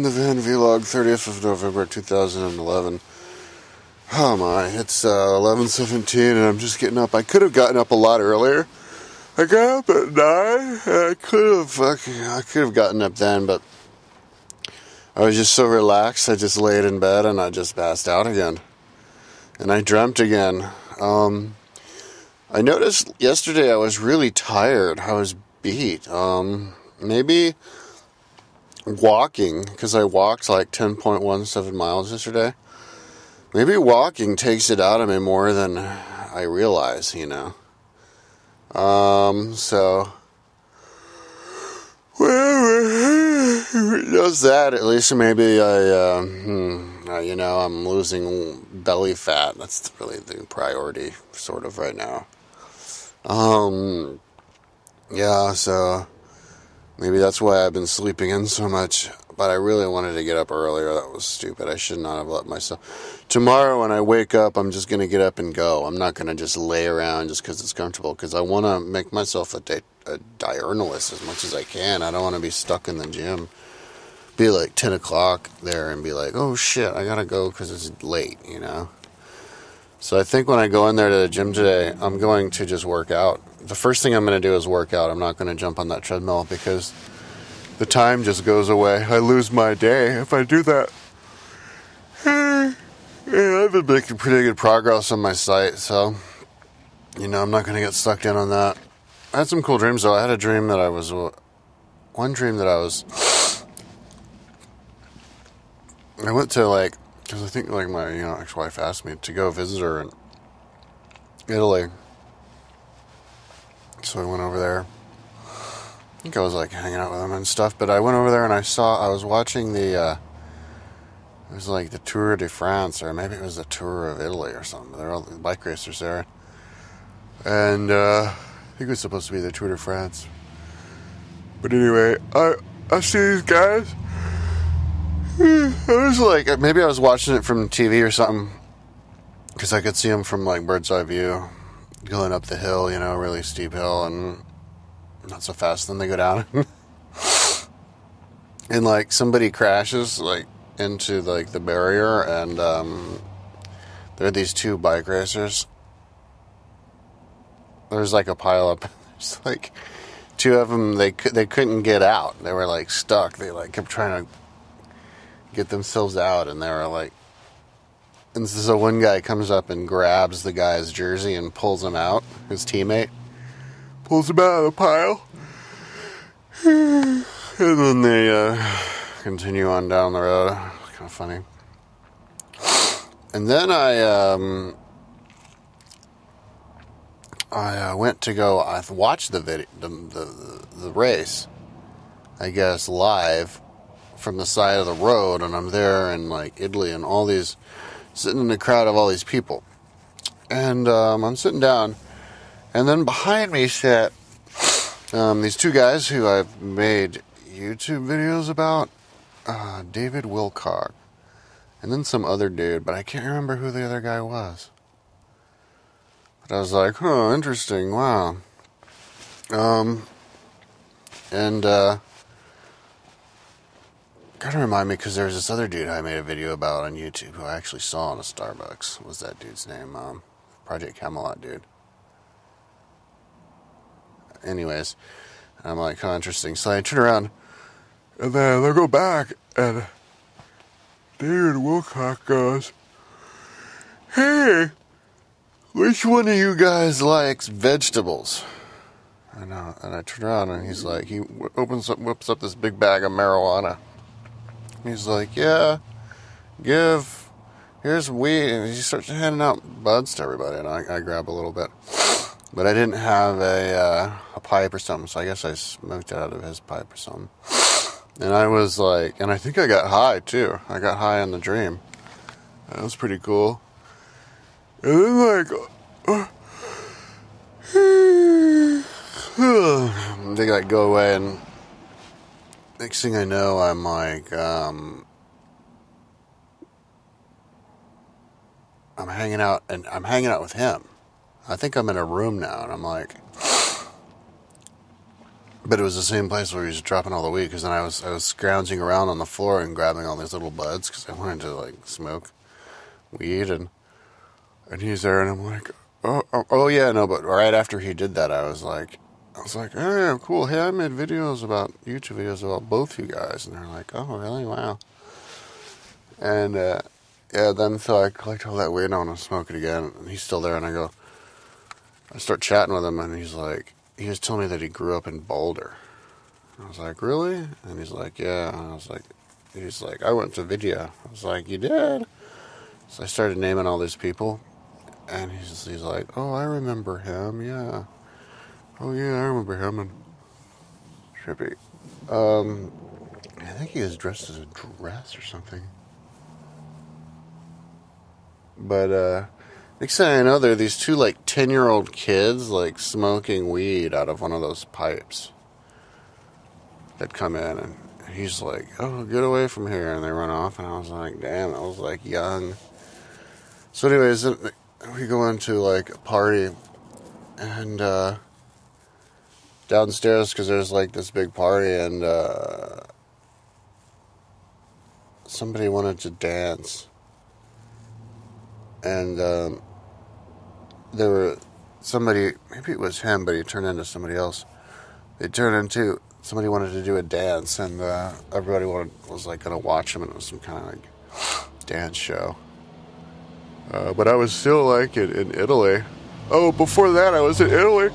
in the Van vlog, 30th of November 2011. Oh my, it's 11:17 and I'm just getting up. I could have gotten up a lot earlier. I got up at 9 and I could have gotten up then, but I was just so relaxed. I just laid in bed and I just passed out again. And I dreamt again. I noticed yesterday I was really tired. I was beat. Maybe walking, because I walked like 10.17 miles yesterday. Maybe walking takes it out of me more than I realize, you know. So whoever does that, at least maybe I'm losing belly fat. That's really the priority, sort of, right now. Yeah, so maybe that's why I've been sleeping in so much. But I really wanted to get up earlier. That was stupid. I should not have let myself. Tomorrow when I wake up, I'm just going to get up and go. I'm not going to just lay around just because it's comfortable. Because I want to make myself a diurnalist as much as I can. I don't want to be stuck in the gym. Be like 10 o'clock there and be like, oh shit, I got to go because it's late, you know. So I think when I go in there to the gym today, I'm going to just work out. The first thing I'm going to do is work out. I'm not going to jump on that treadmill because the time just goes away. I lose my day if I do that. Yeah, I've been making pretty good progress on my site, so, you know, I'm not going to get sucked in on that. I had some cool dreams, though. I had a dream that I was I went to, like, because I think, like, my, ex-wife asked me to go visit her in Italy. So I went over there. I think I was, like, hanging out with them and stuff, but I went over there and I was watching it was, like, the Tour de France, or maybe it was the Tour of Italy or something. There were all the bike racers there. And, I think it was supposed to be the Tour de France. But anyway, I see these guys. I was like, maybe I was watching it from TV or something, because I could see them from, like, bird's eye view, going up the hill, really steep hill, and not so fast. Then they go down, and, like, somebody crashes, like, into, like, the barrier, and there are these two bike racers. There's, like, a pile up. There's, like, two of them. They couldn't get out. They were, like, stuck. They, like, kept trying to get themselves out, and they were like, and so one guy comes up and grabs the guy's jersey and pulls him out. His teammate pulls him out of the pile, and then they continue on down the road. It's kind of funny. And then I went to go. I watched the video, the race, I guess, live from the side of the road, and I'm there in, like, Italy, and all these, sitting in a crowd of all these people, and I'm sitting down, and then behind me sat these two guys who I've made YouTube videos about, David Wilcock, and then some other dude, but I can't remember who the other guy was. But I was like, oh, interesting, wow. Gotta remind me, because there was this other dude I made a video about on YouTube who I actually saw in a Starbucks. What was that dude's name? Project Camelot dude. Anyways, I'm like, oh, interesting. So I turn around, and then I go back, and David Wilcock goes, hey, which one of you guys likes vegetables? And I turn around, and he's like, he whips up this big bag of marijuana. He's like, yeah, here's weed, and he starts handing out buds to everybody, and I grab a little bit, but I didn't have a pipe or something, so I guess I smoked it out of his pipe or something, and I was like, and I think I got high, too. I got high on the dream. That was pretty cool. And then, like, they, like, go away, and next thing I know, I'm like, I'm hanging out with him. I think I'm in a room now, and I'm like, But it was the same place where he was dropping all the weed, because then I was scrounging around on the floor and grabbing all these little buds, because I wanted to, like, smoke weed, and he's there, and I'm like, oh yeah, no, but right after he did that, I was like, hey, cool, hey, I made YouTube videos about both you guys, and they're like, oh, really, wow, and, yeah, then, so I collect all that weed, and I want to smoke it again, and he's still there, and I start chatting with him, and he's like, he was telling me that he grew up in Boulder. I was like, really? And he's like, yeah. And he's like, I went to Vidya. I was like, you did? So I started naming all these people, and he's like, oh, I remember him, yeah. Oh, yeah, I remember him, and trippy. I think he was dressed as a dress or something. But, next thing I know, there are these two, like, 10-year-old kids, like, smoking weed out of one of those pipes that come in, and he's like, oh, get away from here, and they run off, and I was like, damn, I was, like, young. So anyways, we go into, like, a party, and, downstairs, because there's, like, this big party, and, somebody wanted to dance, and, there were somebody, maybe it was him, but he turned into somebody else. Somebody wanted to do a dance, and everybody was like going to watch him, and it was some kind of like dance show. But I was still like in Italy. Oh, before that I was in Italy.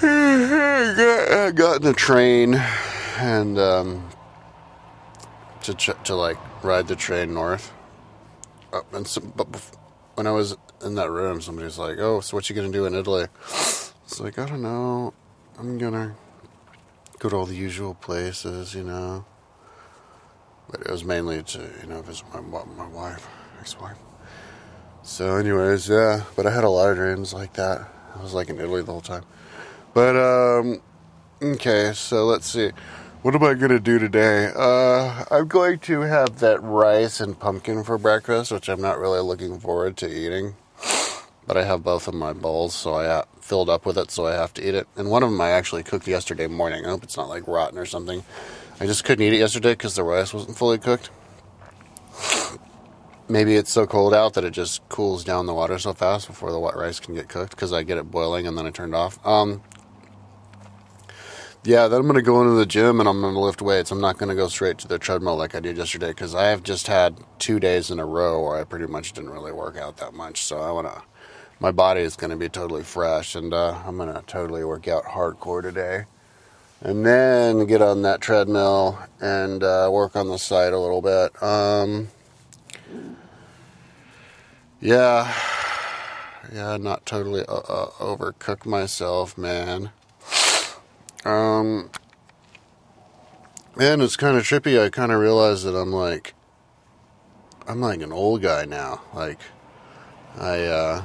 I got in a train, and to like ride the train north. When I was in that room, somebody was like, oh, so what you gonna do in Italy? It's like, I don't know, I'm gonna go to all the usual places, you know. But it was mainly to, you know, visit my wife, ex-wife. So anyways, yeah, but I had a lot of dreams like that. I was like in Italy the whole time. But, okay, so let's see. What am I going to do today? I'm going to have that rice and pumpkin for breakfast, which I'm not really looking forward to eating. But I have both of my bowls, so I filled up with it, so I have to eat it. And one of them I actually cooked yesterday morning. I hope it's not like rotten or something. I just couldn't eat it yesterday because the rice wasn't fully cooked. Maybe it's so cold out that it just cools down the water so fast before the wet rice can get cooked, because I get it boiling and then I turn it off. Yeah, then I'm going to go into the gym and I'm going to lift weights. I'm not going to go straight to the treadmill like I did yesterday, because I have just had 2 days in a row where I pretty much didn't really work out that much. So my body is going to be totally fresh, and I'm going to totally work out hardcore today. And then get on that treadmill and work on the side a little bit. Yeah, not totally overcook myself, man. Man, it's kind of trippy. I kind of realized that I'm like an old guy now. Like, I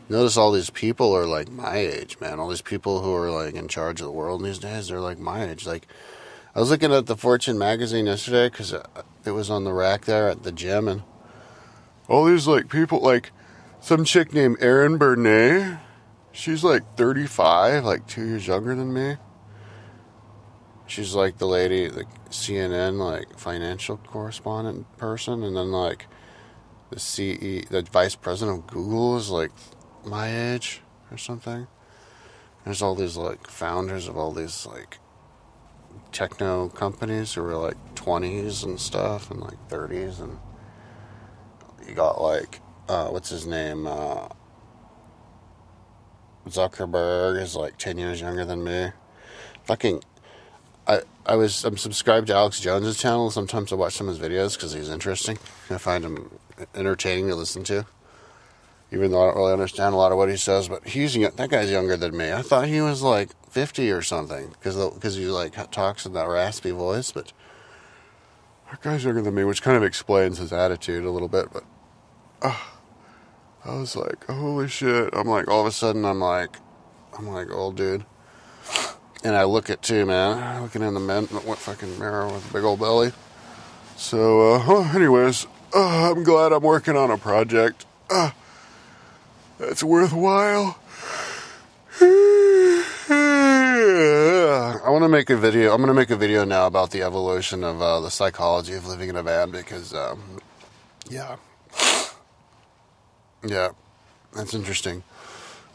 notice all these people are like my age, man. All these people who are like in charge of the world these days, they're like my age. Like, I was looking at the Fortune magazine yesterday because it was on the rack there at the gym, and all these like people, like some chick named Erin Bernay. She's like 35, like 2 years younger than me. She's like the lady, the CNN, like financial correspondent person, and then like the vice president of Google is like my age or something. There's all these like founders of all these like techno companies who are like 20s and stuff, and like 30s, and you got like what's his name? Zuckerberg is like 10 years younger than me. I'm subscribed to Alex Jones's channel. Sometimes I watch some of his videos because he's interesting. I find him entertaining to listen to, even though I don't really understand a lot of what he says. But that guy's younger than me. I thought he was like 50 or something because he like talks in that raspy voice. But that guy's younger than me, which kind of explains his attitude a little bit. But I was like, holy shit. I'm like, all of a sudden, I'm like, old dude. And I look at too, man. Looking in the fucking mirror with a big old belly. So, anyways, I'm glad I'm working on a project that's worthwhile. I want to make a video. I'm going to make a video now about the evolution of the psychology of living in a van because, yeah, that's interesting.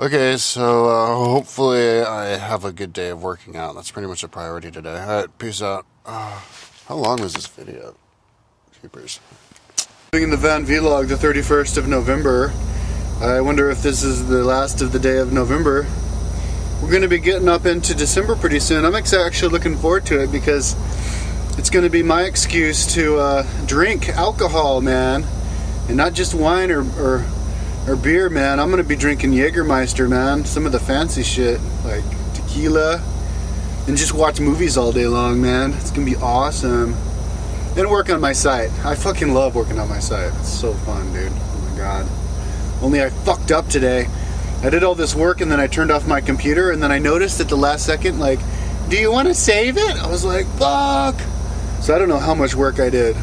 Okay, so hopefully I have a good day of working out. That's pretty much a priority today. All right, peace out. How long was this video? Keepers. Living in the van vlog, the 31st of November. I wonder if this is the last of the day of November. We're going to be getting up into December pretty soon. I'm actually looking forward to it because it's going to be my excuse to drink alcohol, man. And not just wine or beer, man. I'm going to be drinking Jägermeister, man. Some of the fancy shit, like tequila. And just watch movies all day long, man. It's going to be awesome. And work on my site. I fucking love working on my site. It's so fun, dude. Oh my god. Only I fucked up today. I did all this work and then I turned off my computer and then I noticed at the last second, like, do you want to save it? I was like, fuck. So I don't know how much work I did.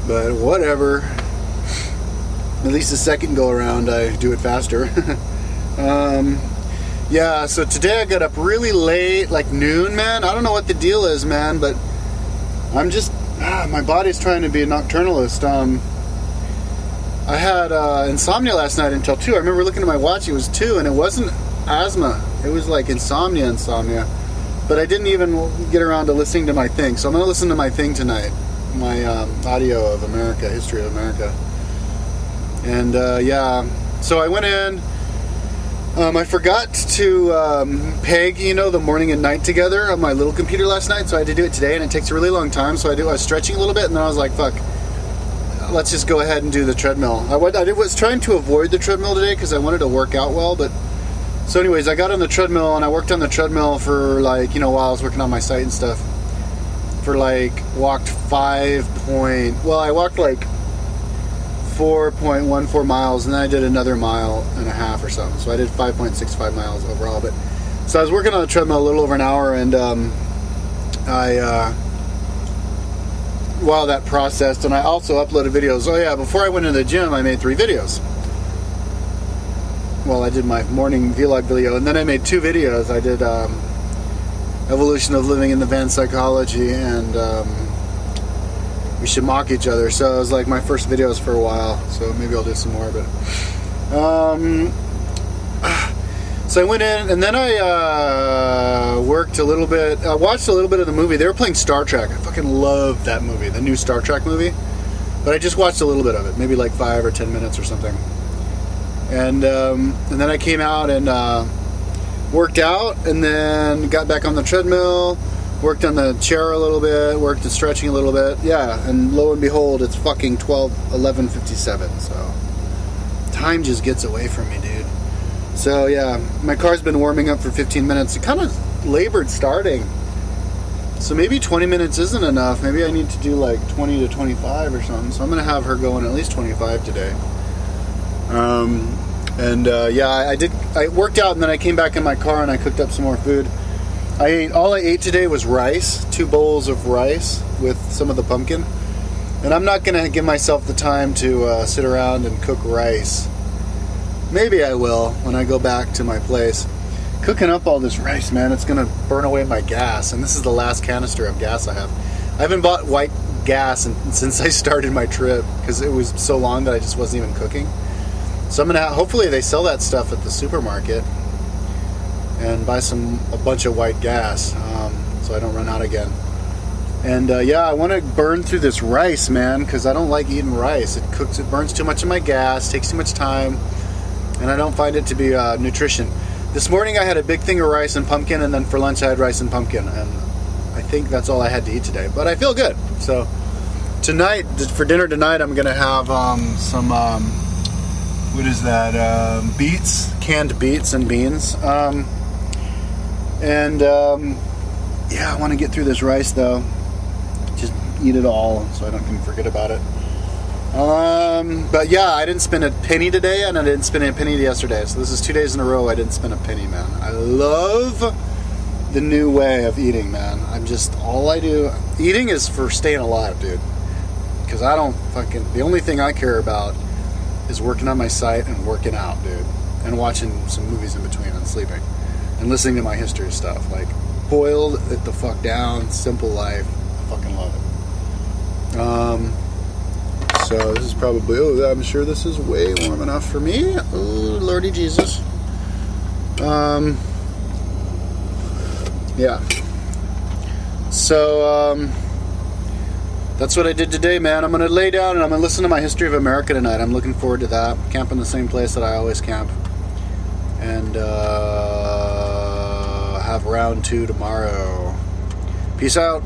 But whatever. At least the second go around I do it faster. Yeah, so today I got up really late, like noon, man. I don't know what the deal is, man, but I'm just, my body's trying to be a nocturnalist. I had insomnia last night until 2. I remember looking at my watch, it was 2, and it wasn't asthma. It was like insomnia. But I didn't even get around to listening to my thing. So I'm going to listen to my thing tonight. My audio of America, history of America. And yeah, so I went in. I forgot to peg, you know, the morning and night together on my little computer last night. So I had to do it today, and it takes a really long time. So I was stretching a little bit, and then I was like, fuck. Let's just go ahead and do the treadmill. I was trying to avoid the treadmill today because I wanted to work out well, but so anyways, I got on the treadmill and I worked on the treadmill for like, you know, while I was working on my site and stuff. For like, I walked like 4.14 miles, and then I did another 1.5 miles or something. So I did 5.65 miles overall. But so I was working on the treadmill a little over an hour, and while that processed, and I also uploaded videos. Oh yeah, before I went into the gym, I made 3 videos. Well, I did my morning vlog video, and then I made 2 videos. I did evolution of living in the van psychology, and we should mock each other. So it was like my first videos for a while. So maybe I'll do some more. But so I went in, and then I worked a little bit. I watched a little bit of the movie. They were playing Star Trek. I fucking love that movie, the new Star Trek movie. But I just watched a little bit of it, maybe like 5 or 10 minutes or something. And then I came out and worked out, and then got back on the treadmill, worked on the chair a little bit, worked at stretching a little bit. Yeah, and lo and behold, it's fucking 11:57. So time just gets away from me, dude. So yeah, my car's been warming up for 15 minutes. It kind of labored starting. So maybe 20 minutes isn't enough. Maybe I need to do like 20 to 25 or something. So I'm going to have her going at least 25 today. Yeah, I worked out, and then I came back in my car and I cooked up some more food. All I ate today was rice, 2 bowls of rice with some of the pumpkin. And I'm not going to give myself the time to sit around and cook rice. Maybe I will when I go back to my place. Cooking up all this rice, man, it's going to burn away my gas. And this is the last canister of gas I have. I haven't bought white gas since I started my trip because it was so long that I just wasn't even cooking. So I'm going to hopefully they sell that stuff at the supermarket and buy a bunch of white gas so I don't run out again. And yeah, I want to burn through this rice, man, because I don't like eating rice. It burns too much of my gas, takes too much time, and I don't find it to be nutrition. This morning I had a big thing of rice and pumpkin, and then for lunch I had rice and pumpkin, and I think that's all I had to eat today. But I feel good. So tonight, for dinner tonight, I'm gonna have some what is that? Beets, canned beets and beans. Yeah, I want to get through this rice though. Just eat it all so I don't can forget about it. But yeah, I didn't spend a penny today, and I didn't spend a penny yesterday. So this is 2 days in a row I didn't spend a penny, man. I love the new way of eating, man. All I do, eating is for staying alive, dude. Because the only thing I care about is working on my site and working out, dude. And watching some movies in between and sleeping. And listening to my history stuff. Like, boiled it the fuck down, simple life. I fucking love it. So this is probably, I'm sure this is way warm enough for me. Oh, Lordy Jesus. Yeah. So, that's what I did today, man. I'm going to lay down and I'm going to listen to my History of America tonight. I'm looking forward to that. Camp in the same place that I always camp. And, have round 2 tomorrow. Peace out.